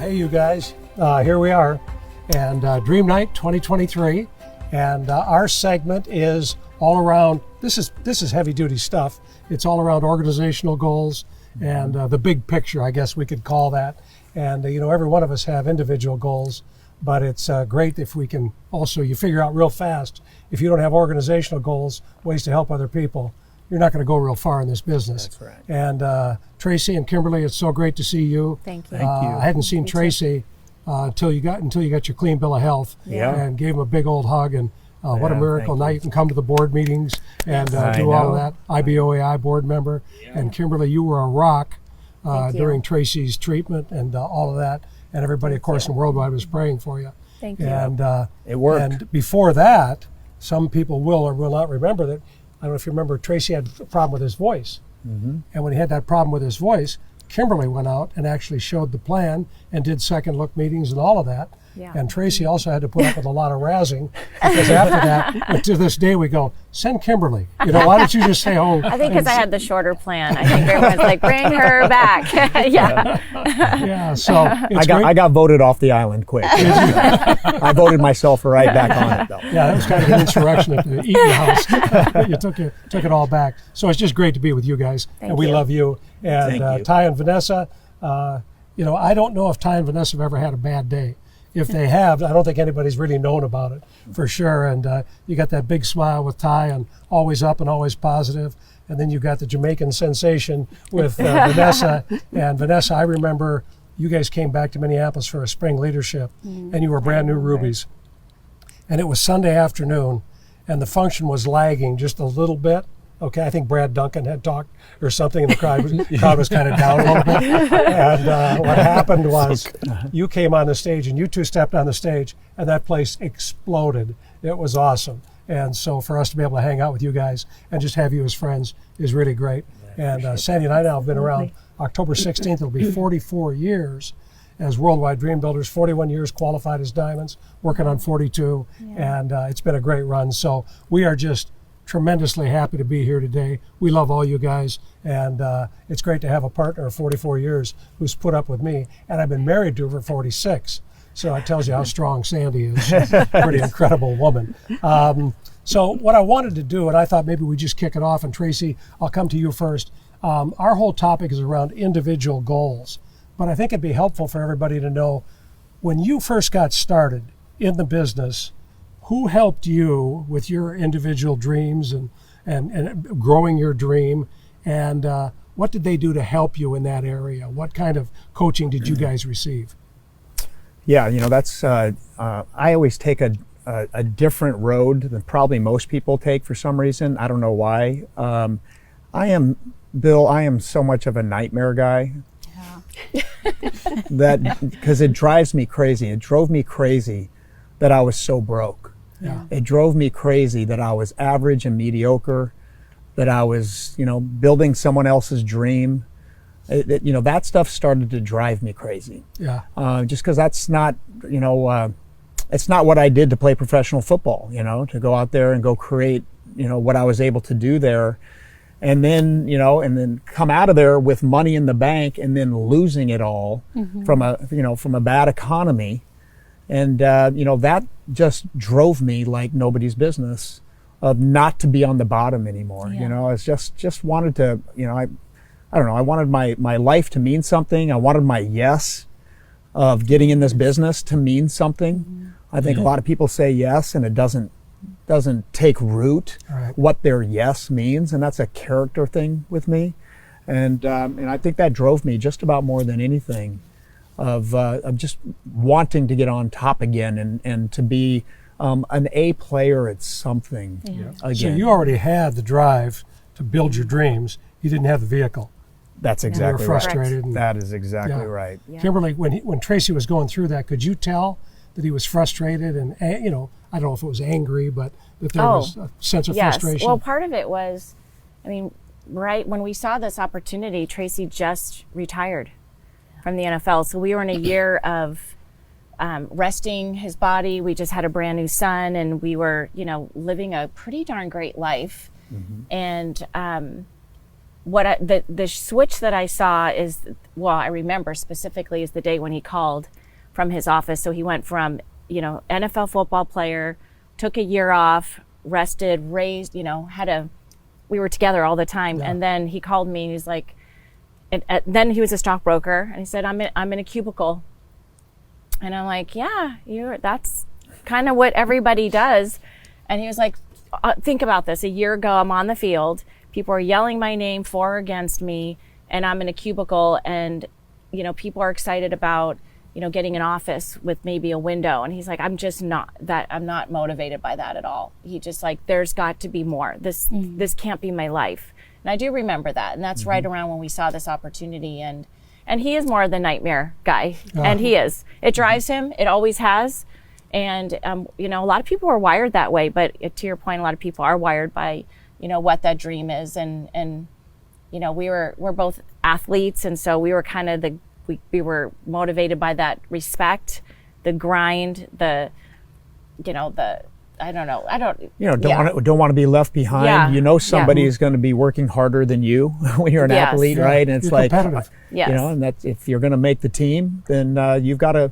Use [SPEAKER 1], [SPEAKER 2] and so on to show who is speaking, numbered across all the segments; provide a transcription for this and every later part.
[SPEAKER 1] Hey, you guys, here we are, and Dreamnight 2023, and our segment is all around. This is heavy-duty stuff. It's all around organizational goals and the big picture, I guess we could call that. And you know, every one of us have individual goals, but it's great if we can also, you figure out real fast, if you don't have organizational goals, ways to help other people, you're not going to go real far in this business.
[SPEAKER 2] That's right.
[SPEAKER 1] And Tracy and Kimberly, it's so great to see you.
[SPEAKER 3] Thank you.
[SPEAKER 2] Thank you.
[SPEAKER 1] I hadn't seen Tracy until you got your clean bill of health, and gave him a big old hug. And what a miracle! Now you can come to the board meetings and do all of that. IBOAI board member, and Kimberly, you were a rock during Tracy's treatment and all of that. And everybody, of course, in Worldwide was praying for you.
[SPEAKER 3] Thank you.
[SPEAKER 1] And
[SPEAKER 2] it worked.
[SPEAKER 1] And before that, some people will or will not remember that. I don't know if you remember, Tracy had a problem with his voice. Mm-hmm. And when he had that problem with his voice, Kimberly went out and actually showed the plan and did second look meetings and all of that.
[SPEAKER 3] Yeah.
[SPEAKER 1] And Tracy also had to put up with a lot of razzing, because after that, to this day, we go, send Kimberly. You know, why don't you just stay home?
[SPEAKER 3] I think because I had the shorter plan. I think everyone's like, bring her back.
[SPEAKER 1] Yeah, so it's
[SPEAKER 2] I got voted off the island quick. I voted myself right back on it, though.
[SPEAKER 1] Yeah, that was kind of an insurrection at the Eaton House. You took it all back. So it's just great to be with you guys, and we love you. And
[SPEAKER 2] Thank you.
[SPEAKER 1] Ty and Vanessa, you know, I don't know if Ty and Vanessa have ever had a bad day. If they have, I don't think anybody's really known about it, for sure. And you got that big smile with Ty, and always up and always positive. And then you got the Jamaican sensation with Vanessa. And Vanessa, I remember you guys came back to Minneapolis for a spring leadership, and you were brand new rubies. And it was Sunday afternoon, and the function was lagging just a little bit. Okay, I think Brad Duncan had talked or something, and the crowd was kind of down a little bit. And what happened was you came on the stage, and you two stepped on the stage, and that place exploded. It was awesome. And so for us to be able to hang out with you guys and just have you as friends is really great. And Sandy and I now have been around. October 16th, it'll be 44 years as Worldwide Dream Builders, 41 years qualified as diamonds, working on 42, and it's been a great run. So we are just tremendously happy to be here today. We love all you guys, and it's great to have a partner of 44 years who's put up with me, and I've been married to her for 46. So it tells you how strong Sandy is. She's a pretty incredible woman. So what I wanted to do, and I thought maybe we just kick it off, and Tracy, I'll come to you first. Our whole topic is around individual goals, but I think it'd be helpful for everybody to know, when you first got started in the business, who helped you with your individual dreams and growing your dream, and what did they do to help you in that area? What kind of coaching did you guys receive?
[SPEAKER 2] Yeah, you know, that's I always take a different road than probably most people take for some reason. I don't know why. Bill, I am so much of a nightmare guy. That because it drives me crazy. It drove me crazy that I was so broke. Yeah. It drove me crazy that I was average and mediocre, that I was, you know, building someone else's dream. You know, that stuff started to drive me crazy. Yeah. Just because that's not, you know, it's not what I did to play professional football, you know, to go out there and go create, you know, what I was able to do there. And then, you know, and then come out of there with money in the bank and then losing it all from a bad economy. And, you know, that just drove me like nobody's business of not to be on the bottom anymore. You know, I just wanted to, you know, I don't know, I wanted my life to mean something. I wanted my yes of getting in this business to mean something. I think a lot of people say yes, and it doesn't take root what their yes means, and that's a character thing with me. And I think that drove me just about more than anything. Of just wanting to get on top again and to be an A player at something again.
[SPEAKER 1] So you already had the drive to build your dreams. You didn't have the vehicle.
[SPEAKER 2] That's exactly
[SPEAKER 1] you were frustrated.
[SPEAKER 2] Right. That is exactly right.
[SPEAKER 1] Yeah. Kimberly, when Tracy was going through that, could you tell that he was frustrated and, you know, I don't know if it was angry, but that there was a sense of frustration?
[SPEAKER 3] Well, part of it was, I mean, right when we saw this opportunity, Tracy just retired from the NFL. So we were in a year of resting his body. We just had a brand new son, and we were, you know, living a pretty darn great life. And the switch that I saw is, well, I remember specifically is the day when he called from his office. So he went from, NFL football player, took a year off, rested, raised, we were together all the time. Yeah. And then he called me and he's like, then he was a stockbroker and he said, I'm in a cubicle. And I'm like, yeah, that's kind of what everybody does. And he was like, think about this. A year ago, I'm on the field. People are yelling my name for or against me, and I'm in a cubicle, and, people are excited about, getting an office with maybe a window. And he's like, I'm not motivated by that at all. He just like, there's got to be more. This can't be my life. And I do remember that. And that's right around when we saw this opportunity. And he is more the nightmare guy. And he is. It drives him. It always has. And, a lot of people are wired that way. But to your point, a lot of people are wired by, what that dream is. And we're both athletes. And so we were kind of we were motivated by that respect, the grind, I don't
[SPEAKER 2] want to be left behind.
[SPEAKER 3] Yeah.
[SPEAKER 2] Somebody is going to be working harder than you when you're an athlete, right? And it's
[SPEAKER 1] you're
[SPEAKER 2] like,
[SPEAKER 1] competitive.
[SPEAKER 3] Yes.
[SPEAKER 2] And that's, if you're going to make the team, then you've got to,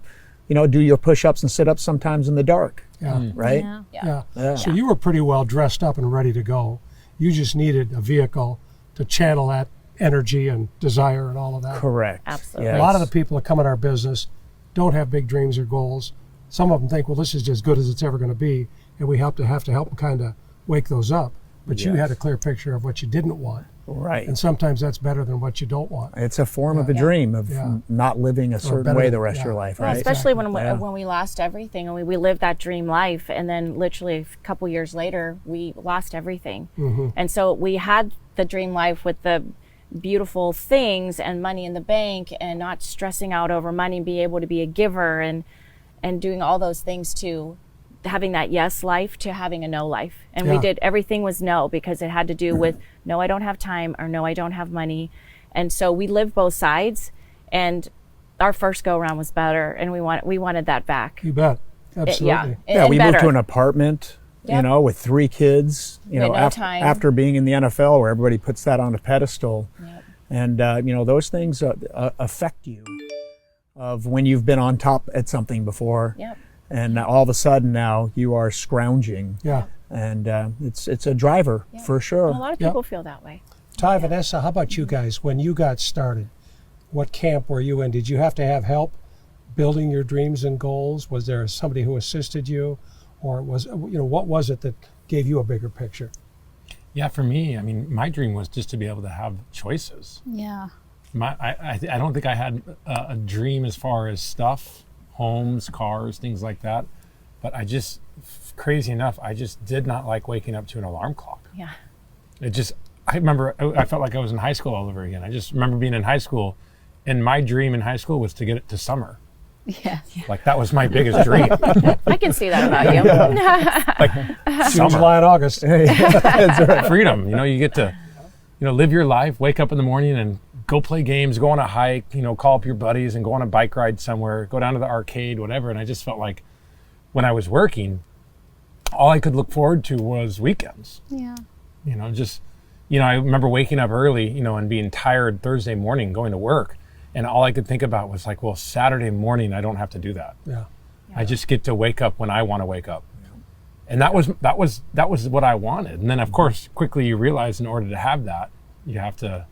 [SPEAKER 2] do your push-ups and sit-ups sometimes in the dark.
[SPEAKER 1] Yeah.
[SPEAKER 2] Right?
[SPEAKER 1] Yeah. So you were pretty well dressed up and ready to go. You just needed a vehicle to channel that energy and desire and all of that.
[SPEAKER 2] Correct.
[SPEAKER 3] Absolutely.
[SPEAKER 2] Yes.
[SPEAKER 1] A lot of the people that come in our business don't have big dreams or goals. Some of them think, well, this is as good as it's ever going to be, and we have to help them kind of wake those up. But you had a clear picture of what you didn't want.
[SPEAKER 2] Right.
[SPEAKER 1] And sometimes that's better than what you don't want.
[SPEAKER 2] It's a form of a dream of not living a certain way the rest of your life, right?
[SPEAKER 3] Especially when we lost everything and we lived that dream life, and then literally a couple years later we lost everything. And so we had the dream life with the beautiful things and money in the bank and not stressing out over money, be able to be a giver and doing all those things, to having that yes life to having a no life. And we did, everything was no, because it had to do with no, I don't have time, or no, I don't have money. And so we lived both sides, and our first go around was better, and we wanted that back.
[SPEAKER 1] You bet. Absolutely.
[SPEAKER 2] We moved to an apartment, with 3 kids, after being in the NFL, where everybody puts that on a pedestal. And, those things affect you of when you've been on top at something before. And all of a sudden now you are scrounging. And it's a driver for sure.
[SPEAKER 3] And a lot of people feel that way.
[SPEAKER 1] Ty, Vanessa, how about you guys? When you got started, what camp were you in? Did you have to have help building your dreams and goals? Was there somebody who assisted you? Or what was it that gave you a bigger picture?
[SPEAKER 4] Yeah, for me, I mean, my dream was just to be able to have choices.
[SPEAKER 5] Yeah.
[SPEAKER 4] I don't think I had a dream as far as stuff, homes, cars, things like that. But crazy enough, I just did not like waking up to an alarm clock.
[SPEAKER 3] Yeah.
[SPEAKER 4] I remember, I felt like I was in high school all over again. I just remember being in high school, and my dream in high school was to get it to summer.
[SPEAKER 5] Yeah.
[SPEAKER 4] Like, that was my biggest dream.
[SPEAKER 3] I can see that about you.
[SPEAKER 4] Like,
[SPEAKER 1] June, July, and August.
[SPEAKER 2] That's right.
[SPEAKER 4] Freedom. You get to, live your life, wake up in the morning and go play games, go on a hike, call up your buddies and go on a bike ride somewhere, go down to the arcade, whatever. And I just felt like when I was working, all I could look forward to was weekends.
[SPEAKER 5] Yeah.
[SPEAKER 4] I remember waking up early, and being tired Thursday morning going to work. And all I could think about was like, well, Saturday morning, I don't have to do that.
[SPEAKER 1] Yeah.
[SPEAKER 4] I just get to wake up when I want to wake up. Yeah. And that was what I wanted. And then, of course, quickly you realize in order to have that, you have to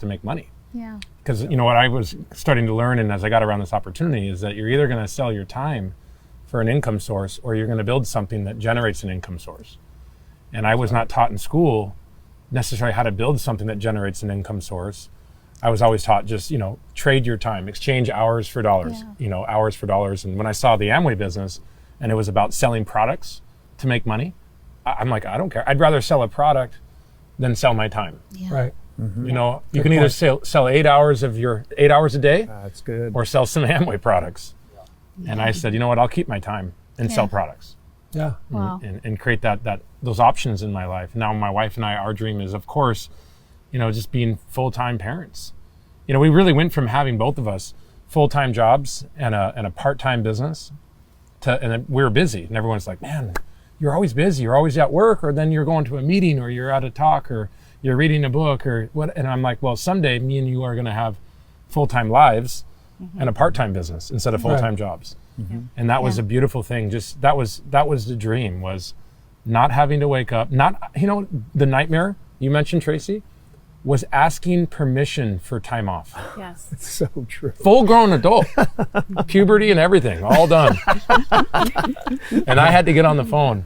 [SPEAKER 4] make money.
[SPEAKER 5] Yeah.
[SPEAKER 4] Because, what I was starting to learn, and as I got around this opportunity, is that you're either going to sell your time for an income source, or you're going to build something that generates an income source. And I was not taught in school necessarily how to build something that generates an income source. I was always taught just, trade your time, exchange hours for dollars, hours for dollars. And when I saw the Amway business and it was about selling products to make money, I'm like, I don't care. I'd rather sell a product than sell my time.
[SPEAKER 5] Yeah.
[SPEAKER 1] Right.
[SPEAKER 4] Mm-hmm. You can either sell 8 hours of your 8 hours a day,
[SPEAKER 2] That's good.
[SPEAKER 4] or sell some Amway products. Yeah. And I said, you know what, I'll keep my time and sell products.
[SPEAKER 1] Yeah.
[SPEAKER 5] Wow.
[SPEAKER 4] And create those options in my life. Now my wife and I, our dream is, of course, just being full-time parents. We really went from having both of us full-time jobs and a part-time business and we were busy. And everyone's like, man, you're always busy. You're always at work, or then you're going to a meeting, or you're at a talk, or, you're reading a book or what. And I'm like, well, someday me and you are going to have full-time lives and a part-time business instead of full-time jobs. And that was a beautiful thing. Just that was the dream, was not having to wake up. Not, the nightmare you mentioned, Tracy, was asking permission for time off.
[SPEAKER 3] Yes.
[SPEAKER 2] It's so true.
[SPEAKER 4] Full-grown adult, puberty and everything, all done. And I had to get on the phone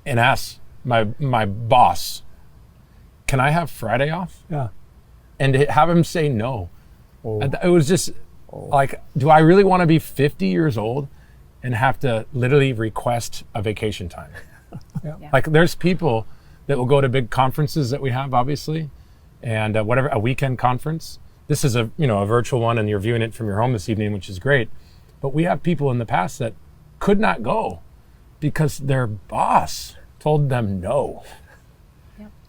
[SPEAKER 4] and ask my boss, can I have Friday off?
[SPEAKER 1] Yeah.
[SPEAKER 4] And to have him say no.
[SPEAKER 2] Oh.
[SPEAKER 4] And it was just like, do I really want to be 50 years old and have to literally request a vacation time? Like, there's people that will go to big conferences that we have, obviously, and whatever, a weekend conference. This is a virtual one, and you're viewing it from your home this evening, which is great. But we have people in the past that could not go because their boss told them no.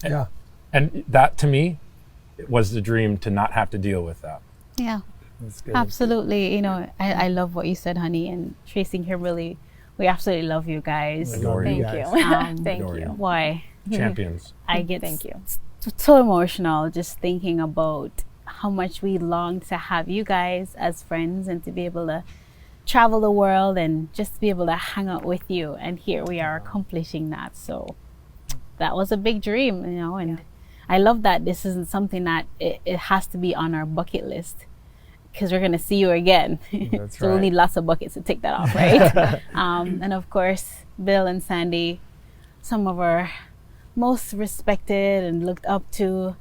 [SPEAKER 1] Yeah.
[SPEAKER 4] And that, to me, was the dream, to not have to deal with that.
[SPEAKER 5] Yeah,
[SPEAKER 2] That's good.
[SPEAKER 5] absolutely. I love what you said, honey, and Tracy and Kimberly, we absolutely love you guys.
[SPEAKER 2] Adore you
[SPEAKER 3] Thank
[SPEAKER 2] guys.
[SPEAKER 3] you. Thank
[SPEAKER 4] Adore
[SPEAKER 3] you.
[SPEAKER 4] you.
[SPEAKER 5] Why?
[SPEAKER 4] Champions.
[SPEAKER 5] I get
[SPEAKER 3] Thank you.
[SPEAKER 5] so emotional just thinking about how much we long to have you guys as friends and to be able to travel the world and just be able to hang out with you. And here we are accomplishing that. So that was a big dream, and I love that this isn't something that it has to be on our bucket list, because we're going to see you again.
[SPEAKER 2] That's
[SPEAKER 5] So we'll
[SPEAKER 2] right.
[SPEAKER 5] need lots of buckets to take that off, right? And of course, Bill and Sandy, some of our most respected and looked up to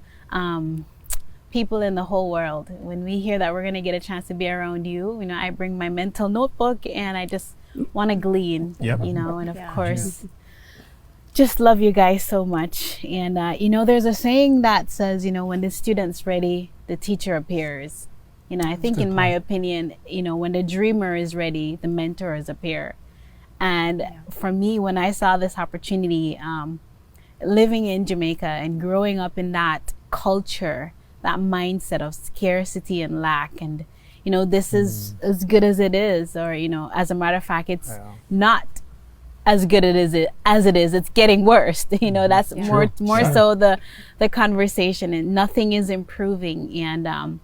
[SPEAKER 5] people in the whole world. When we hear that we're going to get a chance to be around you, I bring my mental notebook and I just want to glean,
[SPEAKER 4] Yep.
[SPEAKER 5] and of
[SPEAKER 3] Yeah.
[SPEAKER 5] course, just love you guys so much. And, there's a saying that says, when the student's ready, the teacher appears. I think in my opinion, when the dreamer is ready, the mentors appear. And for me, when I saw this opportunity, living in Jamaica and growing up in that culture, that mindset of scarcity and lack, and this is as good as it is, or as a matter of fact, it's not as good as it is. It's getting worse. That's more so the conversation, and nothing is improving. And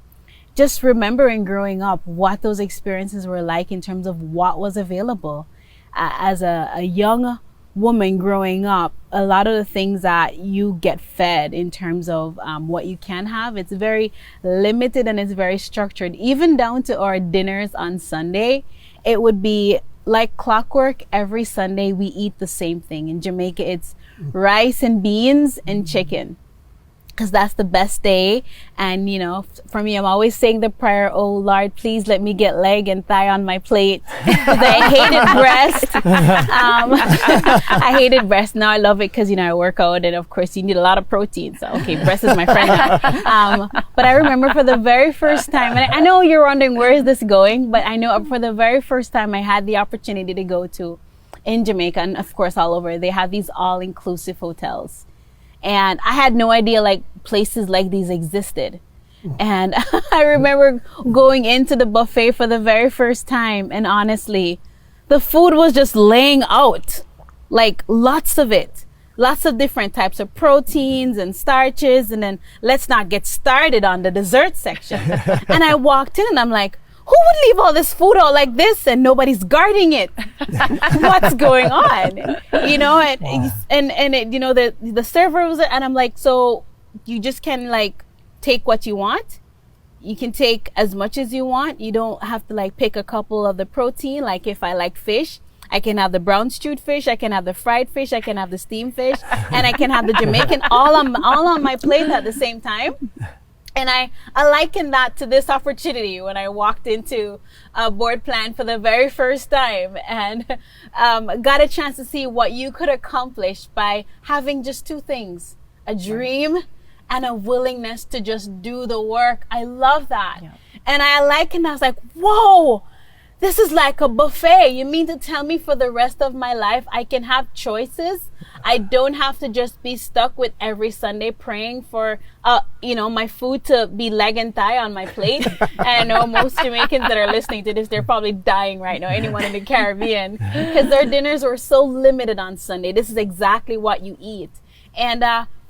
[SPEAKER 5] just remembering growing up what those experiences were like in terms of what was available as a young woman growing up. A lot of the things that you get fed in terms of what you can have, it's very limited and it's very structured. Even down to our dinners on Sunday, it would be like clockwork. Every Sunday we eat the same thing. In Jamaica, it's rice and beans and chicken, because that's the best day. And for me, I'm always saying the prayer, oh Lord, please let me get leg and thigh on my plate. I hated breast. I hated breast. Now I love it because I work out, and of course you need a lot of protein, so okay, breast is my friend now. But I remember for the very first time, and I know you're wondering where is this going, but I know for the very first time I had the opportunity to go to in Jamaica, and of course all over, they have these all-inclusive hotels. And I had no idea places like these existed. And I remember going into the buffet for the very first time, and honestly, the food was just laying out, lots of it. Lots of different types of proteins and starches, and then let's not get started on the dessert section. And I walked in and I'm like, who would leave all this food out like this and nobody's guarding it? What's going on? The server was, and I'm like, so you just can take what you want? You can take as much as you want. You don't have to pick a couple of the protein. If I like fish, I can have the brown stewed fish, I can have the fried fish, I can have the steamed fish, and I can have the Jamaican all on my plate at the same time. And I liken that to this opportunity when I walked into a board plan for the very first time and got a chance to see what you could accomplish by having just two things, a dream and a willingness to just do the work. I love that. Yeah. And I likened that. I was like, whoa, this is like a buffet. You mean to tell me for the rest of my life I can have choices? I don't have to just be stuck with every Sunday praying for, my food to be leg and thigh on my plate. And I know most Jamaicans that are listening to this, they're probably dying right now. Anyone in the Caribbean, because their dinners were so limited on Sunday. This is exactly what you eat. And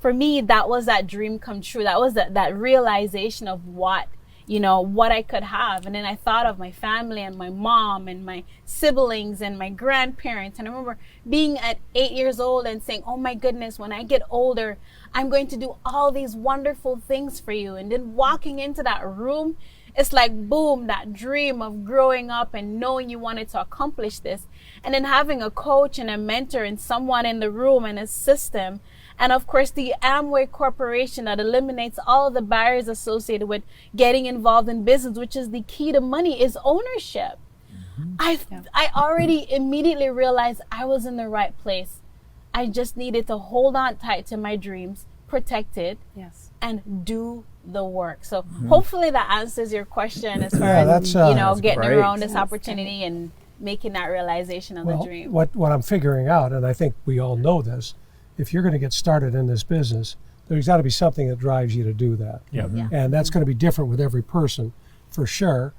[SPEAKER 5] for me, that was that dream come true. That was that realization of what, what I could have. And then I thought of my family and my mom and my siblings and my grandparents. And I remember being at 8 years old and saying, oh my goodness, when I get older, I'm going to do all these wonderful things for you. And then walking into that room, it's like, boom, that dream of growing up and knowing you wanted to accomplish this. And then having a coach and a mentor and someone in the room and a system. And of course, the Amway Corporation that eliminates all of the barriers associated with getting involved in business, which is the key to money, is ownership. I already immediately realized I was in the right place. I just needed to hold on tight to my dreams, protect it, and do the work. So hopefully that answers your question as far as getting
[SPEAKER 2] great.
[SPEAKER 5] around this opportunity and making that realization of the dream.
[SPEAKER 1] What I'm figuring out, and I think we all know this, if you're going to get started in this business, there's got to be something that drives you to do that. And that's going to be different with every person, for sure.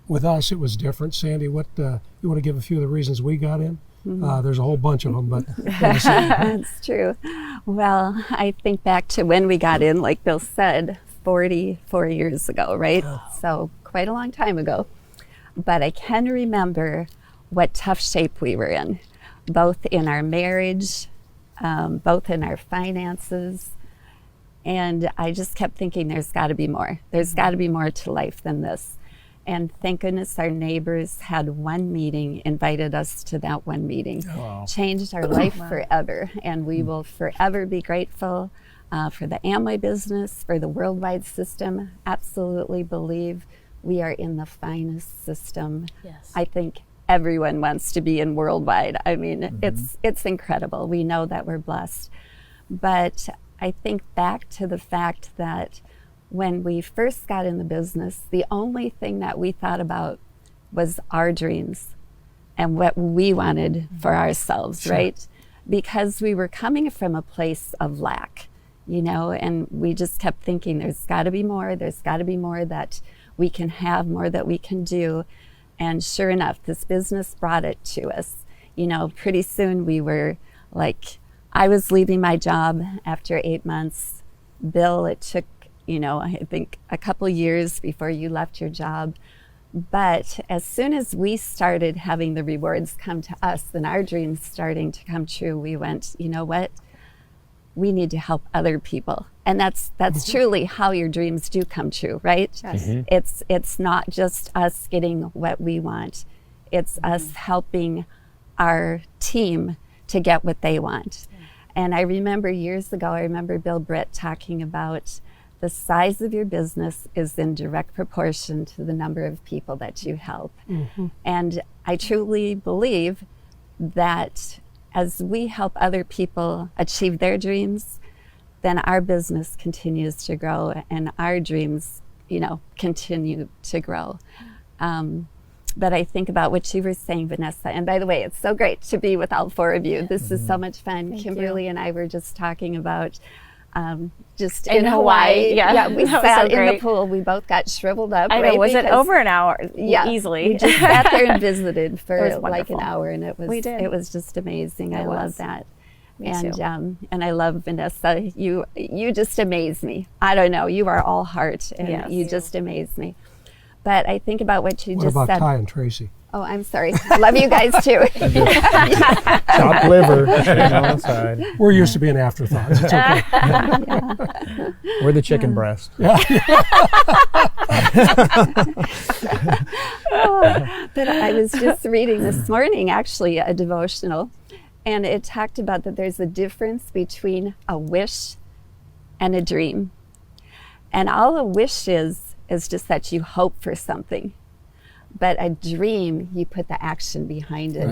[SPEAKER 1] With us, it was different. Sandy, what you want to give a few of the reasons we got in? There's a whole bunch of them, but
[SPEAKER 6] that's true. Well, I think back to when we got in, like Bill said, 44 years ago, right? So quite a long time ago. But I can remember what tough shape we were in, both in our marriage, both in our finances. And I just kept thinking, there's got to be more. There's got to be more to life than this. And thank goodness our neighbors had one meeting, invited us to that one meeting, changed our life forever. And we will forever be grateful for the Amway business, for the worldwide system. Absolutely believe we are in the finest system. I think everyone wants to be in worldwide. I mean, it's incredible. We know that we're blessed. But I think back to the fact that when we first got in the business, the only thing that we thought about was our dreams and what we wanted for ourselves, right? Because we were coming from a place of lack, and we just kept thinking there's got to be more that we can have, more that we can do. And sure enough, this business brought it to us. Pretty soon we were like, I was leaving my job after 8 months. Bill, it took I think a couple years before you left your job. But as soon as we started having the rewards come to us and our dreams starting to come true, we went, you know what? We need to help other people. And that's truly how your dreams do come true, right? It's not just us getting what we want. It's us helping our team to get what they want. And I remember years ago, Bill Britt talking about the size of your business is in direct proportion to the number of people that you help. And I truly believe that as we help other people achieve their dreams, then our business continues to grow and our dreams, continue to grow. But I think about what you were saying, Vanessa. And by the way, it's so great to be with all four of you. This is so much fun.
[SPEAKER 3] Thank
[SPEAKER 6] Kimberly
[SPEAKER 3] you.
[SPEAKER 6] and I were just talking about just
[SPEAKER 3] In
[SPEAKER 6] in
[SPEAKER 3] Hawaii,
[SPEAKER 6] Hawaii.
[SPEAKER 3] yeah.
[SPEAKER 6] We
[SPEAKER 3] That was
[SPEAKER 6] sat
[SPEAKER 3] so
[SPEAKER 6] in
[SPEAKER 3] great.
[SPEAKER 6] the pool. We both got shriveled up.
[SPEAKER 3] I know,
[SPEAKER 6] right?
[SPEAKER 3] was it
[SPEAKER 6] Because-
[SPEAKER 3] over an hour?
[SPEAKER 6] Yeah,
[SPEAKER 3] Easily.
[SPEAKER 6] We just sat there and visited for
[SPEAKER 3] It was
[SPEAKER 6] like an
[SPEAKER 3] wonderful.
[SPEAKER 6] hour, and it was
[SPEAKER 3] We did.
[SPEAKER 6] it was just amazing. I
[SPEAKER 3] It
[SPEAKER 6] love
[SPEAKER 3] was.
[SPEAKER 6] that.
[SPEAKER 3] Me
[SPEAKER 6] and
[SPEAKER 3] too.
[SPEAKER 6] And I love Vanessa. You just amaze me. I don't know. You are all heart, and
[SPEAKER 3] Yes.
[SPEAKER 6] you just amaze me. But I think about what you
[SPEAKER 1] what
[SPEAKER 6] just
[SPEAKER 1] about
[SPEAKER 6] said.
[SPEAKER 1] Ty and Tracy?
[SPEAKER 6] Oh, I'm sorry. Love you guys too.
[SPEAKER 2] Chopped liver sitting on the side.
[SPEAKER 1] We're used to being afterthoughts. It's okay.
[SPEAKER 2] Or the chicken breast.
[SPEAKER 6] But I was just reading this morning, actually, a devotional, and it talked about that there's a difference between a wish and a dream. And all a wish is just that you hope for something. But a dream, you put the action behind it.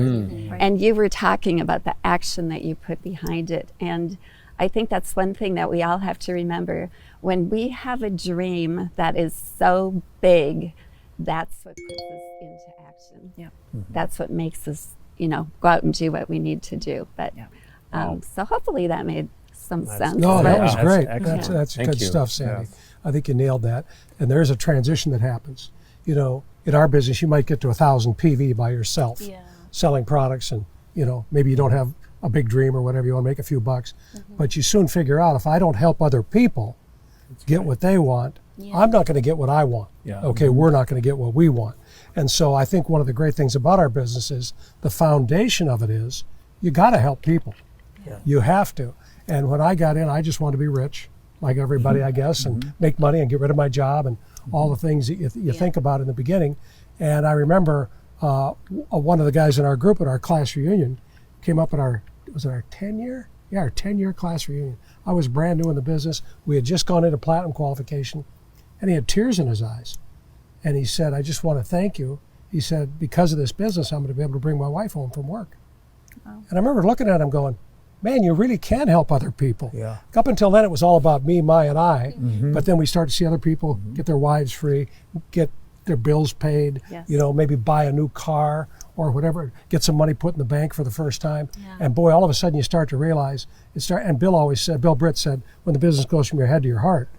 [SPEAKER 3] Right.
[SPEAKER 6] And you were talking about the action that you put behind it. And I think that's one thing that we all have to remember. When we have a dream that is so big, that's what puts us into action.
[SPEAKER 3] Yep.
[SPEAKER 6] That's what makes us, go out and do what we need to do. But so hopefully that made some sense.
[SPEAKER 1] No, that was
[SPEAKER 2] That's
[SPEAKER 1] great.
[SPEAKER 2] excellent.
[SPEAKER 1] That's
[SPEAKER 4] Thank
[SPEAKER 1] good
[SPEAKER 4] you.
[SPEAKER 1] stuff, Sandy.
[SPEAKER 2] Yeah.
[SPEAKER 1] I think you nailed that. And there's a transition that happens. In our business, you might get to 1,000 PV by yourself, selling products, and maybe you don't have a big dream or whatever, you want to make a few bucks. But you soon figure out, if I don't help other people get what they want, I'm not going to get what I want.
[SPEAKER 4] Yeah.
[SPEAKER 1] Okay, we're not going to get what we want. And so I think one of the great things about our business is the foundation of it is you got to help people. You have to. And when I got in, I just wanted to be rich, like everybody, I guess, and make money and get rid of my job and all the things that you think about in the beginning. And I remember one of the guys in our group at our class reunion came up at was it our 10-year? Yeah, our 10-year class reunion. I was brand new in the business. We had just gone into platinum qualification, and he had tears in his eyes. And he said, I just want to thank you. He said, because of this business, I'm going to be able to bring my wife home from work. And I remember looking at him going, man, you really can help other people.
[SPEAKER 2] Yeah.
[SPEAKER 1] Up until then, it was all about me, my, and I. But then we start to see other people get their wives free, get their bills paid,
[SPEAKER 3] Yes.
[SPEAKER 1] maybe buy a new car or whatever, get some money put in the bank for the first time. And boy, all of a sudden you start to realize, and Bill Britt said, when the business goes from your head to your heart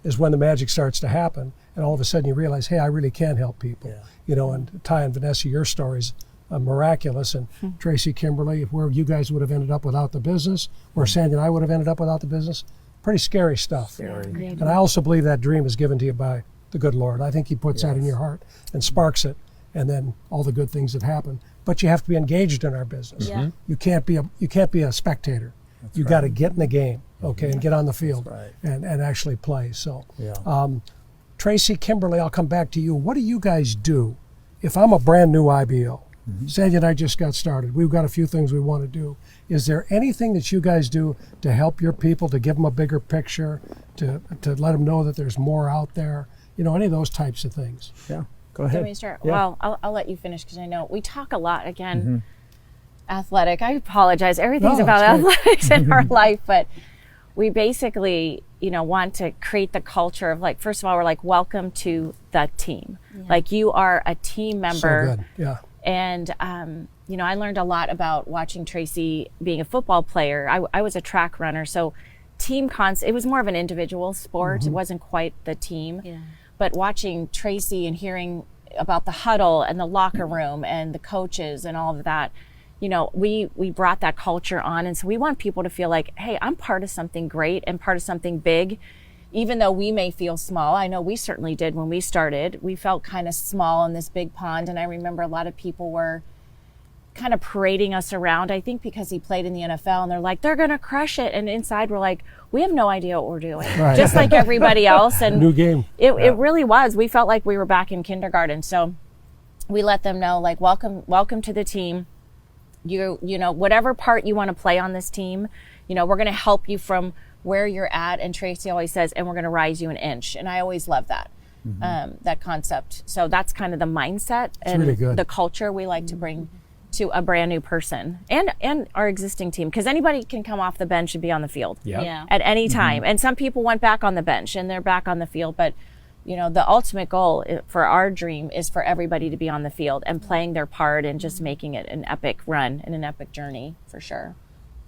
[SPEAKER 1] is when the magic starts to happen. And all of a sudden you realize, hey, I really can help people. And Ty and Vanessa, your stories miraculous, and Tracy, Kimberly, where you guys would have ended up without the business, where Sandy and I would have ended up without the business. Pretty scary stuff. And I also believe that dream is given to you by the good Lord. I think he puts that in your heart and sparks it, and then all the good things that happen. But you have to be engaged in our business. You can't be a spectator. You got to get in the game, and get on the field and actually play. So Tracy, Kimberly, I'll come back to you. What do you guys do if I'm a brand new IBO? Sandy and I just got started. We've got a few things we want to do. Is there anything that you guys do to help your people, to give them a bigger picture, to let them know that there's more out there? Any of those types of things.
[SPEAKER 2] Yeah, go
[SPEAKER 3] Do you
[SPEAKER 2] ahead.
[SPEAKER 3] want me to start?
[SPEAKER 2] Yeah.
[SPEAKER 3] Well, I'll let you finish because I know we talk a lot again. Athletic. I apologize. Everything's
[SPEAKER 1] No,
[SPEAKER 3] about
[SPEAKER 1] it's great.
[SPEAKER 3] athletics in our life, but we basically, want to create the culture of, like, first of all, we're like, welcome to the team. Like, you are a team member.
[SPEAKER 1] So good. Yeah.
[SPEAKER 3] And, I learned a lot about watching Tracy being a football player. I was a track runner, so it was more of an individual sport. It wasn't quite the team. But watching Tracy and hearing about the huddle and the locker room and the coaches and all of that, we brought that culture on. And so we want people to feel like, hey, I'm part of something great and part of something big. Even though we may feel small, I know we certainly did when we started. We felt kind of small in this big pond. And I remember a lot of people were kind of parading us around, I think because he played in the NFL, and they're like, they're going to crush it. And inside we're like, we have no idea what we're doing, just like everybody else. And
[SPEAKER 1] New game.
[SPEAKER 3] It really was. We felt like we were back in kindergarten. So we let them know, like, welcome to the team. You know, whatever part you want to play on this team, we're going to help you from where you're at. And Tracy always says, and we're going to rise you an inch. And I always love that, that concept. So that's kind of the mindset and
[SPEAKER 1] really good.
[SPEAKER 3] the culture we like to bring to a brand new person and our existing team, because anybody can come off the bench and be on the field at any time. And some people went back on the bench and they're back on the field. But, the ultimate goal for our dream is for everybody to be on the field and playing their part and just making it an epic run and an epic journey for sure.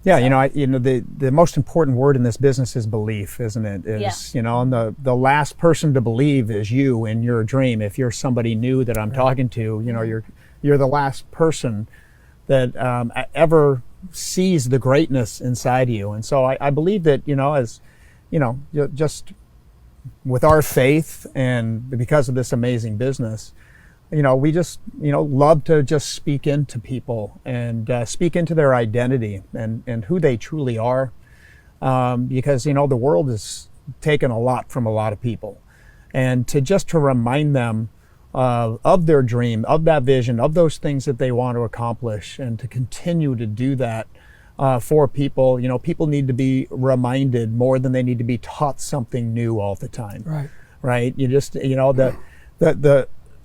[SPEAKER 2] Yeah, the most important word in this business is belief, isn't it? And the last person to believe is you in your dream. If you're somebody new that I'm talking to, you're the last person that ever sees the greatness inside you. And so I believe that, just with our faith and because of this amazing business, we just, love to just speak into people and speak into their identity and who they truly are. Because, the world has taken a lot from a lot of people. And to remind them of their dream, of that vision, of those things that they want to accomplish, and to continue to do that for people. People need to be reminded more than they need to be taught something new all the time. Right. You just,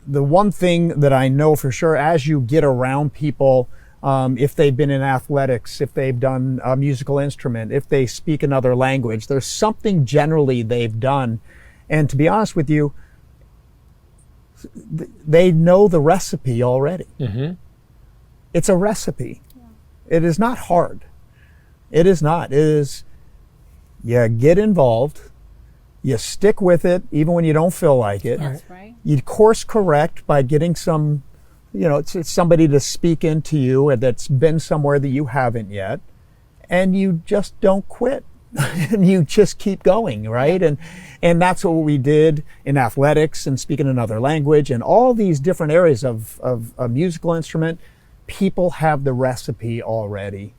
[SPEAKER 2] the one thing that I know for sure, as you get around people, if they've been in athletics, if they've done a musical instrument, if they speak another language, there's something generally they've done. And to be honest with you, they know the recipe already. It's a recipe. It is not hard. It is not. It is, you get involved, you stick with it even when you don't feel like it.
[SPEAKER 5] That's right.
[SPEAKER 2] You course correct by getting some it's somebody to speak into you that's been somewhere that you haven't yet, and you just don't quit. And you just keep going, right? And that's what we did in athletics and speaking another language and all these different areas of a musical instrument. People have the recipe already.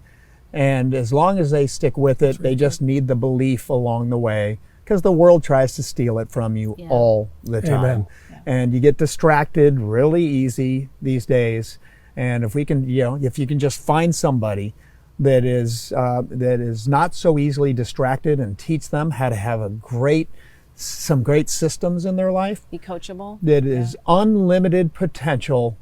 [SPEAKER 2] And as long as they stick with it, they just need the belief along the way, because the world tries to steal it from you all the time.
[SPEAKER 1] Amen.
[SPEAKER 2] And you get distracted really easy these days. And if we can, if you can just find somebody that is not so easily distracted and teach them how to have some great systems in their life.
[SPEAKER 3] Be coachable.
[SPEAKER 2] That is unlimited potential,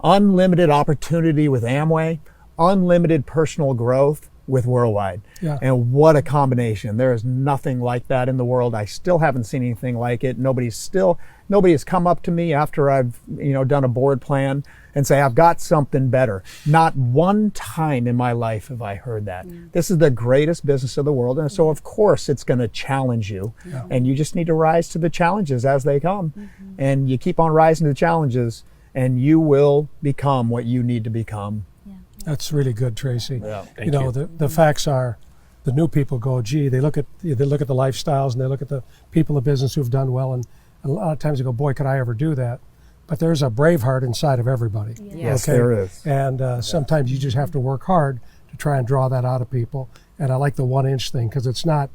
[SPEAKER 2] unlimited opportunity with Amway, unlimited personal growth with Worldwide.
[SPEAKER 1] Yeah.
[SPEAKER 2] And what a combination. There is nothing like that in the world. I still haven't seen anything like it. Nobody has come up to me after I've done a board plan and say, I've got something better. Not one time in my life have I heard that. This is the greatest business of the world. And so of course it's going to challenge you. And you just need to rise to the challenges as they come. And you keep on rising to the challenges, and you will become what you need to become.
[SPEAKER 1] That's really good, Tracy.
[SPEAKER 2] Yeah.
[SPEAKER 4] Thank you.
[SPEAKER 1] The facts are, the new people go, gee, they look at the lifestyles and they look at the people of business who've done well, and a lot of times they go, boy, could I ever do that? But there's a brave heart inside of everybody.
[SPEAKER 2] Yes, there is.
[SPEAKER 1] And sometimes you just have to work hard to try and draw that out of people. And I like the 1 inch thing, because it's not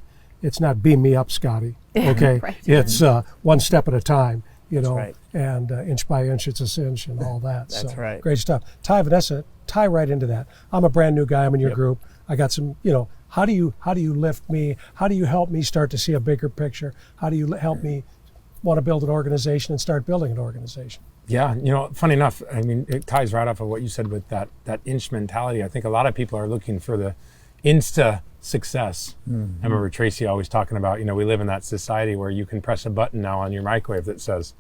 [SPEAKER 1] beam me up, Scotty. Okay,
[SPEAKER 3] Right.
[SPEAKER 1] It's one step at a time.
[SPEAKER 2] right.
[SPEAKER 1] And inch by inch, it's a cinch, and all that.
[SPEAKER 2] That's right.
[SPEAKER 1] Great stuff. Ty, Vanessa, tie right into that. I'm a brand new guy. I'm in your group. I got some, how do you lift me? How do you help me start to see a bigger picture? How do you help me want to build an organization and start building an organization?
[SPEAKER 4] Yeah, funny enough, I mean, it ties right off of what you said with that inch mentality. I think a lot of people are looking for the insta success. I remember Tracy always talking about, we live in that society where you can press a button now on your microwave that says